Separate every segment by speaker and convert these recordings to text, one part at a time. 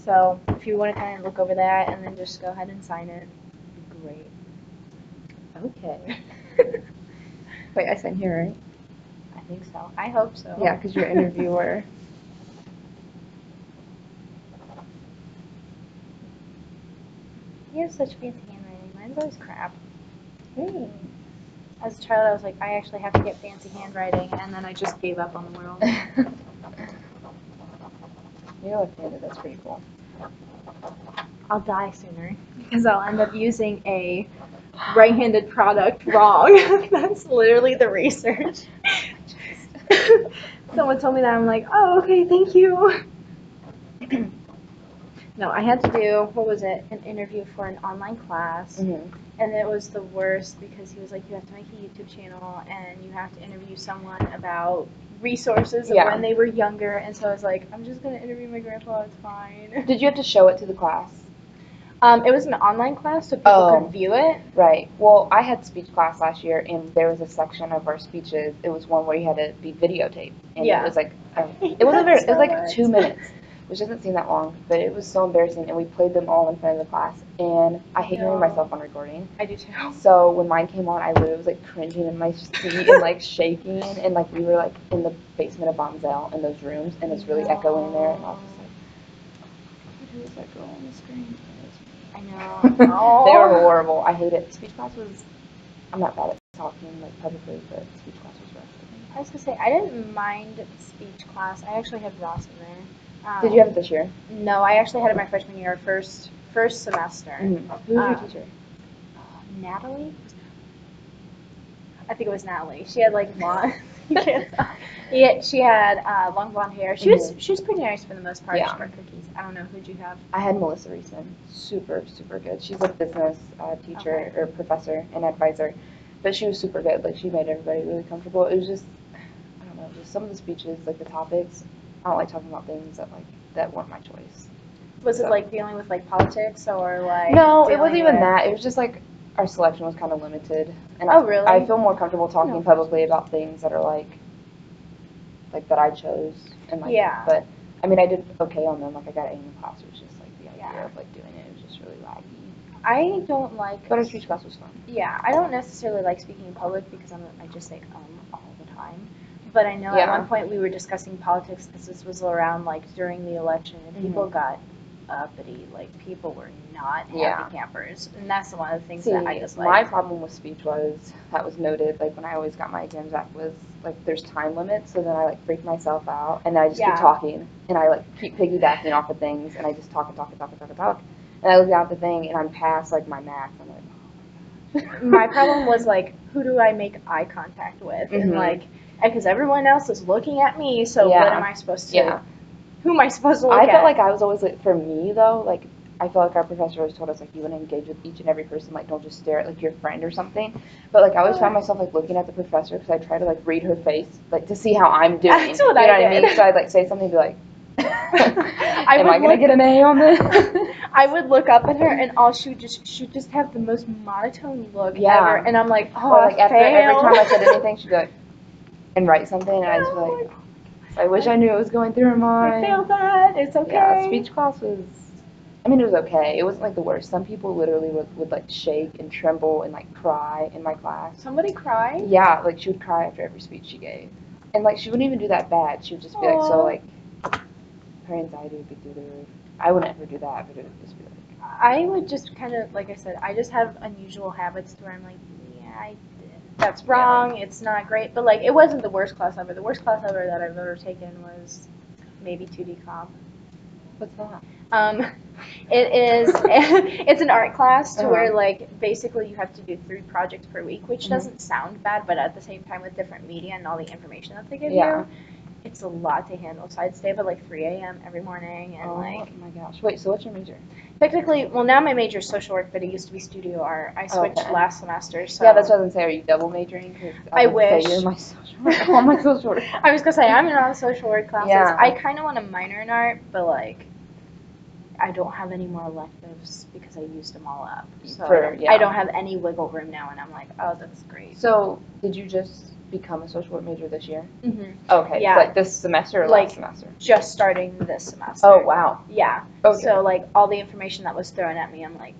Speaker 1: So if you want to kind of look over that and then just go ahead and sign it, it'd be great.
Speaker 2: Okay. Wait, I sign here, right?
Speaker 1: I think so. I hope so.
Speaker 2: Yeah, because you're interviewer.
Speaker 1: You have such fancy handwriting. Mine's always crap.
Speaker 2: Hey.
Speaker 1: As a child, I was like, I actually have to get fancy handwriting, and then I just gave up on the world.
Speaker 2: You're left-handed, that's pretty cool.
Speaker 1: I'll die sooner because I'll end up using a right-handed product wrong. That's literally the research. Someone told me that. I'm like, oh, okay, thank you. No, I had to do, what was it, an interview for an online class.
Speaker 2: Mm-hmm.
Speaker 1: And it was the worst because he was like, you have to make a YouTube channel and you have to interview someone about resources of when they were younger. And so I was like, I'm just going to interview my grandpa, it's fine.
Speaker 2: Did you have to show it to the class?
Speaker 1: It was an online class, so people could view it.
Speaker 2: Right. Well, I had speech class last year, and there was a section of our speeches. It was one where you had to be videotaped, and it was like it was like 2 minutes, which doesn't seem that long, but it was so embarrassing. And we played them all in front of the class, and I hate hearing myself on recording.
Speaker 1: I do too.
Speaker 2: So when mine came on, I literally was like cringing in my seat and like shaking, and like we were like in the basement of Bonzel in those rooms, and it's really echoing in there, and I was just like, who is that girl on the screen?
Speaker 1: I know.
Speaker 2: They were horrible. I hate it. Speech class was, I'm not bad at talking like publicly, but speech class was rough.
Speaker 1: I was going to say, I didn't mind speech class. I actually had Ross in there.
Speaker 2: Did you have it this year?
Speaker 1: No, I actually had it my freshman year, first semester.
Speaker 2: Mm-hmm. Who was your teacher?
Speaker 1: Natalie? I think it was Natalie. She had like long, she had long blonde hair. She was pretty nice for the most part.
Speaker 2: Yeah.
Speaker 1: She brought cookies. I don't know, who'd you have?
Speaker 2: I had Melissa Reisman. Super, super good. She's a business teacher or professor and advisor, but she was super good. Like she made everybody really comfortable. It was just, I don't know, just some of the speeches, like the topics. I don't like talking about things that weren't my choice.
Speaker 1: Was it like dealing with like politics or like?
Speaker 2: No, it wasn't even that. It was just like our selection was kind of limited, and
Speaker 1: really?
Speaker 2: I feel more comfortable talking publicly about things that are like that I chose, and like.
Speaker 1: Yeah.
Speaker 2: But I mean, I did okay on them. Like I got A in the class. It was just like the idea of like doing it was just really laggy.
Speaker 1: I don't like.
Speaker 2: But our speech class was fun.
Speaker 1: Yeah, I don't necessarily like speaking in public because I just say all the time. But I know at one point we were discussing politics because this was around like during the election and people got uppity. Like people were not happy campers, and that's one of the things that I dislike.
Speaker 2: My problem with speech was noted. Like when I always got my exams back was like there's time limits, so then I like freak myself out and I just keep talking and I like keep piggybacking off of things and I just talk. And I look at the thing and I'm past like my math. I'm like, oh my gosh.
Speaker 1: My problem was like, who do I make eye contact with? And like, because everyone else is looking at me, so what am I supposed to? Who am I supposed to look at?
Speaker 2: I felt like I was always like, for me though, like I feel like our professor always told us like you want to engage with each and every person, like don't just stare at like your friend or something. But like I always found myself like looking at the professor because I try to like read her face, like to see how I'm doing.
Speaker 1: That's what
Speaker 2: I mean? So I'd like say something and be like, am I gonna get an A on this?
Speaker 1: I would look up at her and she'd just have the most monotone look ever, and I'm like, oh,
Speaker 2: like after every time I said anything, she'd be like, and write something, and I just be like, I wish I knew it was going through her mind.
Speaker 1: I failed that. It's okay.
Speaker 2: Yeah, speech class was. I mean, it was okay. It wasn't like the worst. Some people literally would like shake and tremble and like cry in my class.
Speaker 1: Somebody cry?
Speaker 2: Yeah, like she would cry after every speech she gave, and like she wouldn't even do that bad. She would just be like so like. Her anxiety would be through the roof. I wouldn't ever do that, but it would just be like.
Speaker 1: I would just kind of, like I said, I just have unusual habits to where I'm like, that's wrong, it's not great, but like, it wasn't the worst class ever. The worst class ever that I've ever taken was maybe 2D Comp.
Speaker 2: What's that?
Speaker 1: It is, it's an art class to where like, basically you have to do 3 projects per week, which doesn't sound bad, but at the same time with different media and all the information that they give you, it's a lot to handle. So I'd stay up at like 3 a.m. every morning and like.
Speaker 2: Oh my gosh! Wait, so what's your major?
Speaker 1: Technically, well now my major is social work, but it used to be studio art. I switched last semester. So
Speaker 2: yeah, that's what I was gonna say. Are you double majoring?
Speaker 1: I wish.
Speaker 2: You're my social work. All my social work.
Speaker 1: I was gonna say I'm in all the social work classes. Yeah. I kind of want to minor in art, but like. I don't have any more electives because I used them all up. So I don't have any wiggle room now, and I'm like, oh, that's great.
Speaker 2: So did you just become a social work major this year?
Speaker 1: Mhm.
Speaker 2: Okay.
Speaker 1: Yeah.
Speaker 2: Like this semester or
Speaker 1: Like,
Speaker 2: last semester?
Speaker 1: Just starting this semester.
Speaker 2: Oh wow.
Speaker 1: Yeah.
Speaker 2: Okay.
Speaker 1: So like all the information that was thrown at me, I'm like,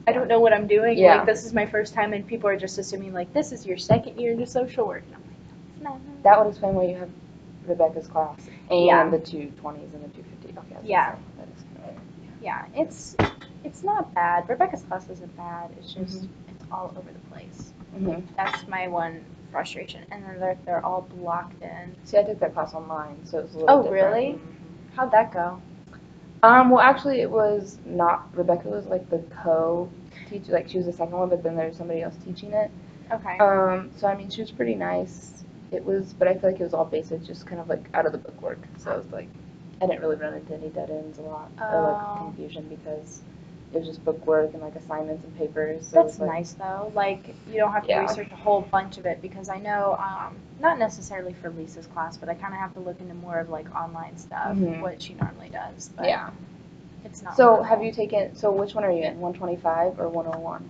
Speaker 1: I don't know what I'm doing.
Speaker 2: Yeah.
Speaker 1: Like this is my first time, and people are just assuming like this is your second year into social work. And I'm like, no.
Speaker 2: That would explain why you have Rebecca's class and
Speaker 1: Yeah.
Speaker 2: the 220s and the 250. Okay.
Speaker 1: Yeah.
Speaker 2: That is kind of,
Speaker 1: Yeah, it's not bad. Rebecca's class isn't bad. It's just it's all over the place.
Speaker 2: Mhm.
Speaker 1: That's my one frustration. And then they're all blocked in.
Speaker 2: See, I took that class online, so it was a little different.
Speaker 1: Oh, really? How'd that go?
Speaker 2: Well, actually, it was not. Rebecca was like the co-teacher, like she was the second one, but then there was somebody else teaching it.
Speaker 1: Okay.
Speaker 2: So I mean, she was pretty nice. It was, but I feel like it was all basic, just kind of like out of the book work. So it was like, I didn't really run into any dead ends a lot or like confusion because it was just book work and like assignments and papers. So
Speaker 1: That's
Speaker 2: like,
Speaker 1: nice though. Like you don't have to research a whole bunch of it because I know, not necessarily for Lisa's class, but I kind of have to look into more of like online stuff, what she normally does. But
Speaker 2: yeah.
Speaker 1: It's not.
Speaker 2: So have you taken? So which one are you in? 125 or 101?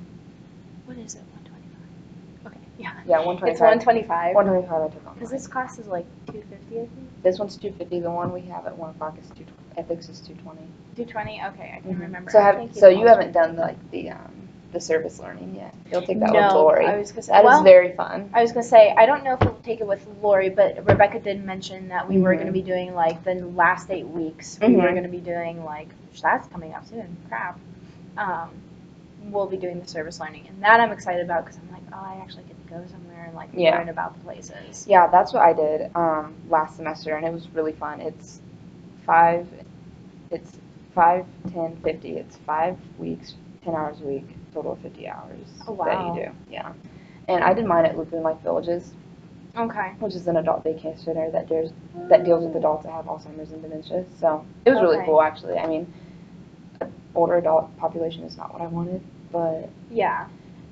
Speaker 1: What is it? 125. Okay. Yeah.
Speaker 2: Yeah, 125.
Speaker 1: It's 125.
Speaker 2: 125 I took online.
Speaker 1: Because this class is like 250, I think.
Speaker 2: This one's 250. The one we have at 1 o'clock is 220. Ethics is 220.
Speaker 1: 220. Okay, I can remember.
Speaker 2: So you haven't done the service learning yet. You'll take that with Lori.
Speaker 1: I was gonna say,
Speaker 2: that is very fun.
Speaker 1: I was gonna say I don't know if we'll take it with Lori, but Rebecca did mention that we were gonna be doing like the last 8 weeks. We were gonna be doing like that's coming up soon. Crap. We'll be doing the service learning, and that I'm excited about because I'm like, oh, I actually get to go somewhere and like learn about the places.
Speaker 2: Yeah, that's what I did last semester, and it was really fun. It's 5, 10, 50. It's 5 weeks, 10 hours a week, total of 50 hours that you do. Yeah, and I did mine at Looping Life Villages.
Speaker 1: Okay.
Speaker 2: Which is an adult daycare center that deals with adults that have Alzheimer's and dementia. So it was really cool, actually. I mean, older adult population is not what I wanted, but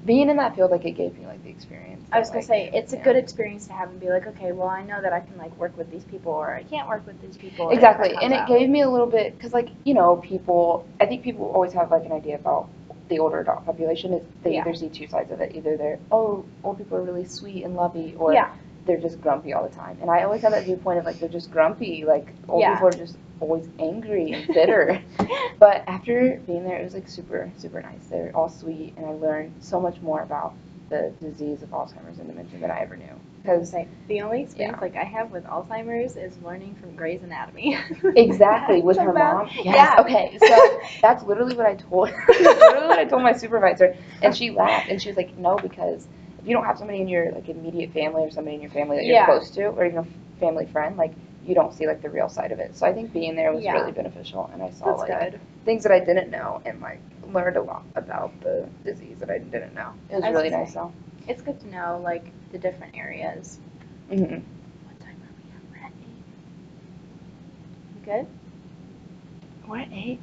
Speaker 2: being in that field, like, it gave me like the experience.
Speaker 1: I was gonna say it's a good experience to have and be like, okay, well, I know that I can like work with these people, or I can't work with these people.
Speaker 2: Exactly, and it gave me a little bit because, like, you know, I think people always have like an idea about the older adult population. Is they either see two sides of it. Either they're old people are really sweet and lovey, or they're just grumpy all the time. And I always have that viewpoint of like they're just grumpy. Like old people are just always angry and bitter. But after being there, it was like super, super nice. They're all sweet, and I learned so much more about the disease of Alzheimer's and dementia than I ever knew. Because
Speaker 1: the only experience like I have with Alzheimer's is learning from Grey's Anatomy.
Speaker 2: Exactly, with her mom. Yes. Yeah. Okay, so that's literally what I told. That's literally what I told my supervisor, and she laughed, and she was like, "No, because if you don't have somebody in your like immediate family or somebody in your family that you're close to, or even a family friend, like you don't see like the real side of it." So I think being there was really beneficial, and I saw things that I didn't know, and like learned a lot about the disease that I didn't know. It was really nice, though.
Speaker 1: It's good to know like the different areas.
Speaker 2: Mhm.
Speaker 1: What time are we at? We're at 8. You good?
Speaker 2: We're at 8.